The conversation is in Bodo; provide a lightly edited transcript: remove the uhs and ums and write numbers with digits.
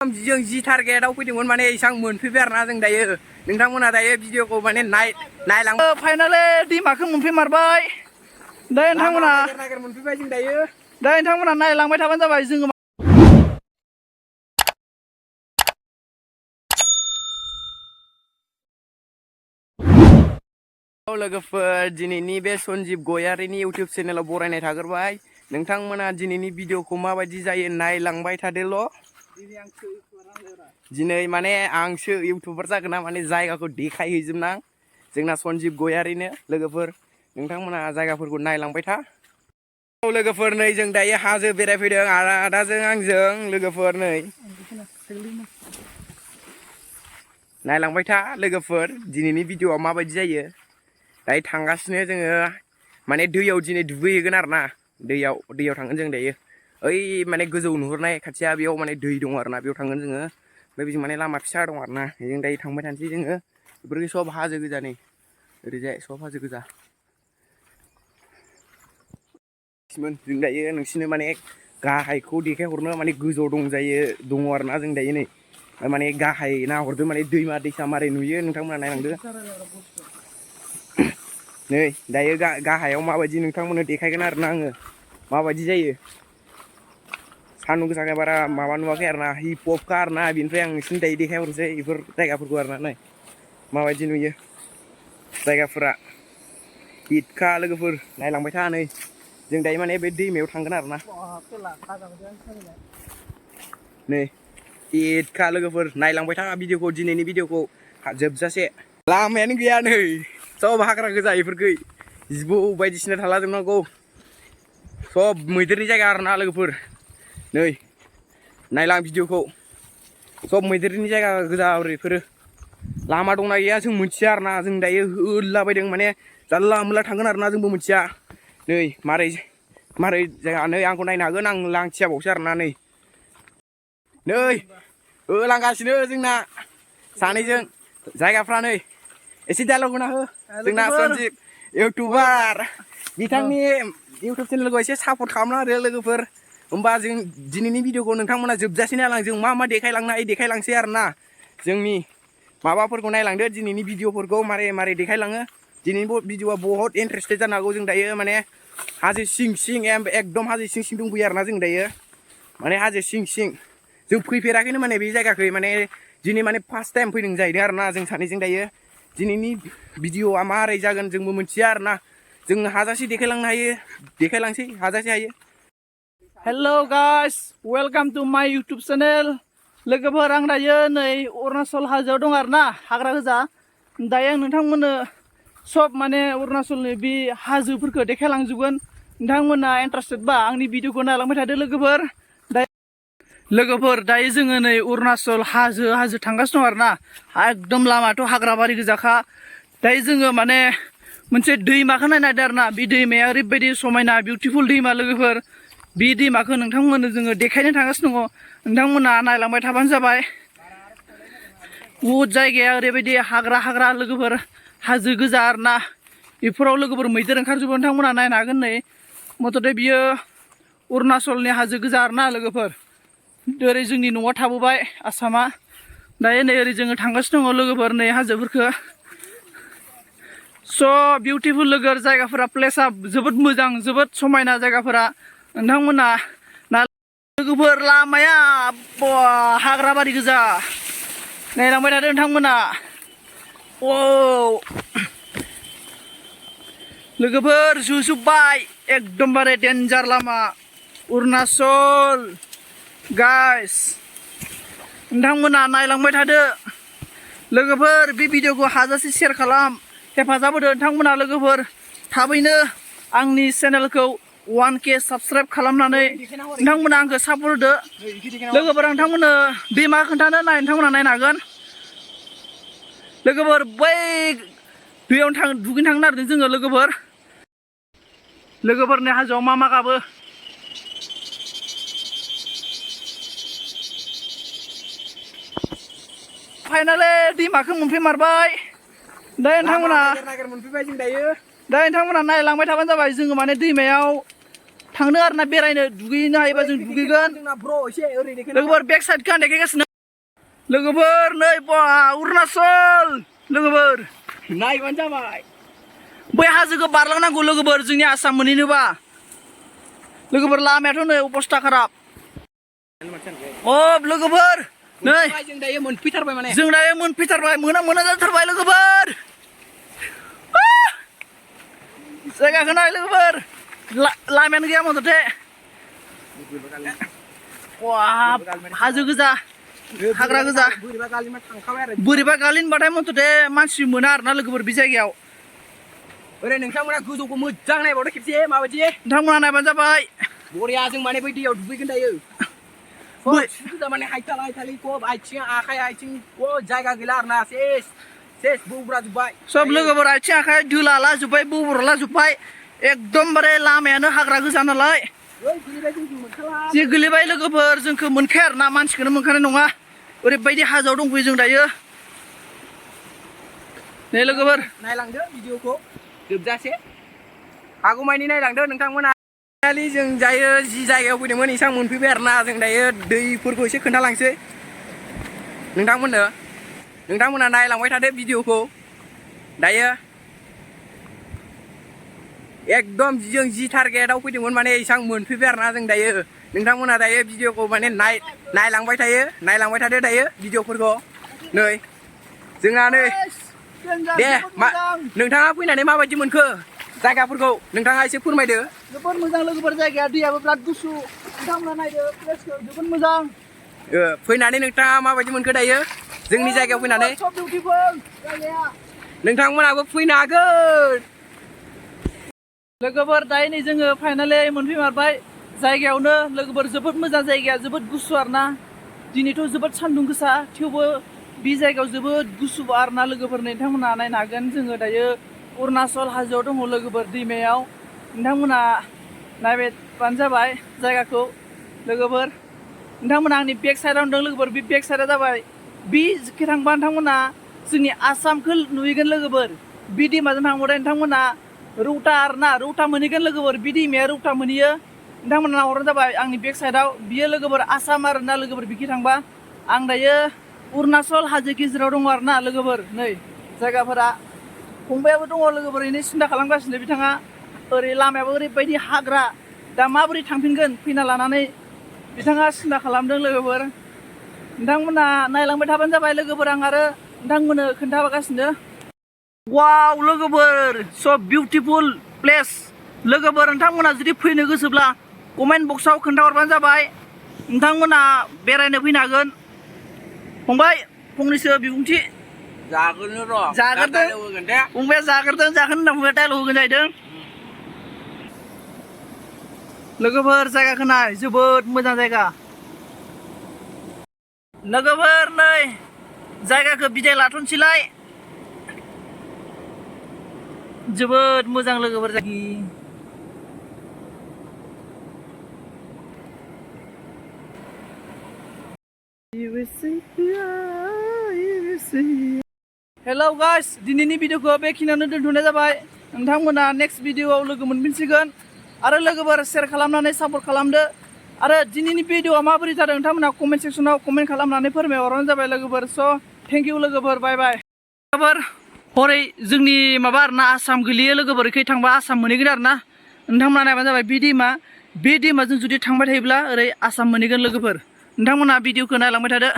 जों जि टारगेटआव फैदोंमोन माने इसां मोनफैबाय आरोना जों दायो नोंथांमोना दायो भिडिअखौ माने नायलां फाइनालि दैमाखौ मोनफैमारबाय दा नोंथांमोना नागिर मोनफैबाय जों दायो दा नोंथांमोना नायलांबाय थाबानो जाबाय जोङो लोगोफोर दिनैनि बे सन्जीब गयारिनि इउटिउब चेनेलाव बरायनाय थाग्रोबाय नोंथांमोना दिनैनि भिडिअखौ माबायदि जायो नायलांबाय थादोल' दिनै माने आंसो इउटुबार जागोन ना माने जायगाखौ देखायहैजोबनां जोंना सन्जीब गयारिनो लोगोफोर नोंथांमोना जायगाफोरखौ नायलांबाय था लोगोफोर नै जों दायो हाजो बेरायफैदों आदाजों आंजों लोगोफोर नै नायलांबाय था लोगोफोर दिनैनि भिडिअआ माबायदि जायो दायो थांगासिनो जोङो माने दैयाव दिनै दुगैहैगोन आरोना दैयाव थांगोन जों दायो ओइ माने गोजौ नुहुरनाय खाथिया बेयाव माने दै दं आरोना बेयाव थांगोन जोङो ओमफ्राय बेजों माने लामा फिसा दं आरोना जों दायो थांबाय थानोसै जोङो बेफोरखौ सब हाजो गोजा नै ओरैजाय सब हाजो गोजा जों दायो नोंसिनो माने गाहायखौ देखायहरनो माने गोजौआव दङ आरोना जों दायो नै माने गाहाय नाहरदो माने दैमा दैसा मारै नुयो नोंथांमोना नायलांदो नै दायो गाहायाव माबायदि नोंथांमोननो देखायगोन आरोना आङो माबायदि जायो सान्दुं गोसाखाय बारा माबा नुवाखै आरोना हिप हपखा आरोना बेनिफ्राय आं नोंसिनि दायो देखायहरसै बेफोर जायगाफोरखौ आरोना नाय माबायदि नुयो जायगाफोरा हिटखा लोगोफोर नायलांबाय था नै जों दायो माने बे दैमायाव थांगोन आरोना नै हिटखा लोगोफोर नायलांबाय था भिडिअखौ दिनैनि भिडिअखौ जोबजासे लामायानो गैया नै सब हाग्रा गोजा इफोरखै जिबौ बायदिसिना थाला जोबनांगौ सब मैदेरनि जायगा आरोना लोगोफोर नै नायलां भिडिअखौ सब मैदेरनि जायगा गोजा बेफोरो लामा दंना गैया जों मिथिया आरोना जों दायो होलाबायदों माने जानला मोनला थांगोन आरोना जोंबो मिथिया नै मारै जायगा नै आंखौ नायनो हागोन आं लांथियाबावसो आरोना नै होलांगासिनो जोंना सानैजों जायगाफ्रा नै एसे डायलग होना हो जोंना सन्जीब इउटुबार बिथांनि इउटुब चेनेलखौ एसे सापर्ट खालामना होदो लोगोफोर होमबा जों दिनैनि भिडिअखौ नोंथांमोना जोबजासे नायलां जों मा देखायलांनो हायो देखायलांसै आरोना जोंनि माबाफोरखौ नायलांदो दिनैनि भिडिअफोरखौ मारै देखायलाङो दिनैनि भिडिअआ बहुत इन्टारेस्टेड जानो हागौ जों दायो माने हाजो सिं एकदम हाजो सिं दंफैयो आरोना जों दायो माने हाजो सिं जों फैफेराखैनो माने बे जायगाखै माने दिनै माने फार्स्ट टाइम फैदों जाहैदों आरोना जों सानैजों दायो दिनैनि भिडिअआ मारै जागोन जोंबो मिथिया आरोना जों हाजासे देखायलांसै हाजासे हायो हेलो गाइस वेलकाम टू माय यूट्यूब चैनल लोगोफोर आं दायो नै अरुणाचल हाजोआव दं आरोना हाग्रा गोजा दायो आं नोंथांमोननो सब माने अरुणाचलनि बे हाजोफोरखौ देखायलांजोबगोन नोंथांमोना इन्टारेस्टेड बा आंनि भिडिअखौ नायलांबाय थादो लोगोफोर दायो जोङो नै अरुणाचल हाजो थांगासिनो दं आरोना एकदम लामाथ' हाग्राबारि गोजाखा दायो जोङो माने मोनसे दैमाखौ नायनो नागिरदों आरोना बे दैमाया ओरैबायदि समायना बिउटिफुल दैमा लोगोफोर बे दैमाखौ नोंथांमोननो जोङो देखायनो थांगासिनो दङ नोंथांमोना नायलांबाय थाबानो जाबाय बहुद जायगाया ओरैबायदि हाग्रा लोगोफोर हाजो गोजा आरोना बेफोराव लोगोफोर मैदेर ओंखारजोबो नोंथांमोना नायनो हागोन नै मथथे बियो अरुणाचलनि हाजो गोजा आरोना लोगोफोर ओरै जोंनि न'आव थाबोबाय आसामा दायो नै ओरै जोङो थांगासिनो दङ लोगोफोर नै हाजोफोरखौ स' बिउटिफुल लोगोफोर जायगाफोरा प्लेसआ जोबोद मोजां जोबोद समायना जायगाफोरा नोंथांमोना लोगोफोर लामाया हाग्राबारि गोजा नायलांबाय थादो नोंथांमोना लोगोफोर जुजुब्बाय एकदमबारे डेन्जार लामा अरुणाचल गाइस नोंथांमोना नायलांबाय थादो लोगोफोर बे भिडिअखौ हाजासे शेयार खालाम हेफाजाब होदो नोंथांमोना लोगोफोर थाबैनो आंनि चेनेलखौ 1K साबस्क्राइब खालामनानै नोंथांमोना आंखौ सापर्ट होदो लोगोफोर नोंथांमोननो दैमा खोन्थानो नोंथांमोना नायनो हागोन लोगोफोर बै दैयावनो दुगैनो थांनो नागिरदों जोङो लोगोफोरनि हाजोआव मा गाबो फाइनालि दैमाखौ मोनफैमारबाय दा नोंथांमोना नागिर मोनफैबाय जों दायो नोंथांमोना नायलांबाय थाबानो जाबाय जोङो माने दैमायाव थांनो आरोना बेरायनो दुगैनो हायोबा जों दुगैगोन लोगोफोर बेक साइडखौ आं देखायगासिनो लोगोफोर नै बा अरुणाचल लोगोफोर नायबानो जाबाय बै हाजोखौ बारलांनांगौ लोगोफोर जोंनि आसाम मोनहैनोबा लोगोफोर लामायाथ' नै अबस्था खाराब अ लोगोफोर नै जों दायो मोनफैथारबाय माने जों दायो मोनफैथारबाय मोना जाथारबाय लोगोफोर जायगाखौ नाय लोगोफोर लामायानो गैया मथथे हाजो गोजा हाग्रा गोजा बोरैबा गालिनबाथाय मथथे मानसि मोना आरोना लोगोफोर बे जायगायाव ओरै नोंथांमोना गोजौखौ मोजां नायबावदो खेबसे माबायदि नोंथांमोना नायबानो जाबाय बरिया जों माने बै दैयाव दुगैगोन दायो माने हायथालि आथिं आखाइ आथिं जायगा गैला आरोना सेस बौब्रा जोब्बाय सब लोगोफोर आथिं आखाइ दोलाला जोब्बाय बौब्रला जोब्बाय एकदमबारे लामायानो हाग्रा गोजा नालाय जे गोलैबाय लोगोफोर जोंखौ मोनखाया आरोना मानसिखौनो मोनखानाय नङा ओरैबायदि हाजोआव दंफैयो जों दायो नै लोगोफोर नायलांदो भिडिअखौ जोबजासे हागौमानि नायलांदो नोंथांमोना जों दायो जि जायगायाव फैदोंमोन इसां मोनफैबाय आरोना जों दायो दैफोरखौ एसे खोन्थालांसै नोंथांमोना नायलांबाय थादो भिडिअखौ दायो एकदम जों जि टारगेटआव फैदोंमोन माने इसां मोनफैबाय आरोना जों दायो नोंथांमोना दायो भिडिअखौ माने नायलांबाय थादो दायो भिडिअफोरखौ नै जोंना नै दे नोंथाङा फैनानै माबायदि मोनखो जायगाफोरखौ नोंथाङा एसे फोरमायदो जोबोद मोजां लोगोफोर जायगाया दैयाबो बिराद गुसु नोंथांमोना नायदो प्लेसखौ जोबोद मोजां फैनानै नोंथाङा माबायदि मोनखो दायो जोंनि जायगायाव फैनानै सब बिउटिफुल जायगाया नोंथांमोनाबो फैनो हागोन लोगोफोर दायो नै जोङो फाइनालि मोनफैमारबाय जायगायावनो लोगोफोर जोबोद मोजां जायगाया जोबोद गुसु आरोना दिनैथ' जोबोद सान्दुं गोसा थेवबो बे जायगायाव जोबोद गुसु आरोना लोगोफोर नोंथांमोना नायनो हागोन जोङो दायो अरुणाचल हाजोआव दङ लोगोफोर दैमायाव नोंथांमोना नायबानो जाबाय जायगाखौ लोगोफोर नोंथांमोना आंनि बेक साइडआव दं लोगोफोर बे बेक साइडआ जाबाय बिखै थांबा नोंथांमोना जोंनि आसामखौ नुहैगोन लोगोफोर बे दैमाजों थांबाथाय नोंथांमोना रौता आरोना रौता मोनहैगोन लोगोफोर बे दैमाया रौता मोनहैयो नोंथांमोना नाहरनाय जाबाय आंनि बेक साइडआव बियो लोगोफोर आसाम आरोना लोगोफोर बिखै थांबा आं दायो अरुणाचल हाजो गेजेराव दङ आरोना लोगोफोर नै जायगाफोरा फंबायाबो दङ लोगोफोर ओरैनो सिन्था खालामगासिनो बिथाङा ओरै लामायाबो ओरैबायदि हाग्रा दा माबोरै थांफिनगोन फैना लानानै बिथाङा सिन्था खालामदों लोगोफोर नोंथांमोना नायलांबाय थाबानो जाबाय लोगोफोर आं आरो नोंथांमोननो खोन्थागासिनो वाव लोगोफोर सब बिउटिफुल प्लेस लोगोफोर नोंथांमोना जुदि फैनो गोसोब्ला कमेन्ट बक्सआव खोन्थाहरबानो जाबाय नोंथांमोना बेरायनो फैनो हागोन फंबाय फंनैसो बिबुंथि जागोन र' जागोरदों फंबाया जागोरदों जागोन होनना फंबाया डायलग होगोन जाहैदों लोगोफोर जायगाखौ नाय जोबोद मोजां जायगा लोगोफोर नै जायगाखौ बिदाय लाथ'नोसैलाय जोबोद मोजां लोगोफोर हेलौ गाइस दिनैनि भिडिअखौ बेखिनियावनो दोनथ'नाय जाबाय नोंथांमोना नेक्स्ट भिडिअआव लोगो मोनफिनसिगोन आरो लोगोफोर शेयार खालामनानै सापर्ट खालामदो आरो दिनैनि भिडिअआ माबोरै जादों नोंथांमोना कमेन्ट सेक्सनाव कमेन्ट खालामनानै फोरमायहरबानो जाबाय लोगोफोर स' थेंक इउ लोगोफोर बाय बाय लोगोफोर हरै जोंनि माबा आरोना आसाम गोलैयो लोगोफोर इखै थांबा आसाम मोनहैगोन आरोना नोंथांमोना नायबानो जाबाय बे दैमाजों जुदि थांबाय थायोब्ला ओरै आसाम मोनहैगोन लोगोफोर नोंथांमोना भिडिअखौ नायलांबाय थादो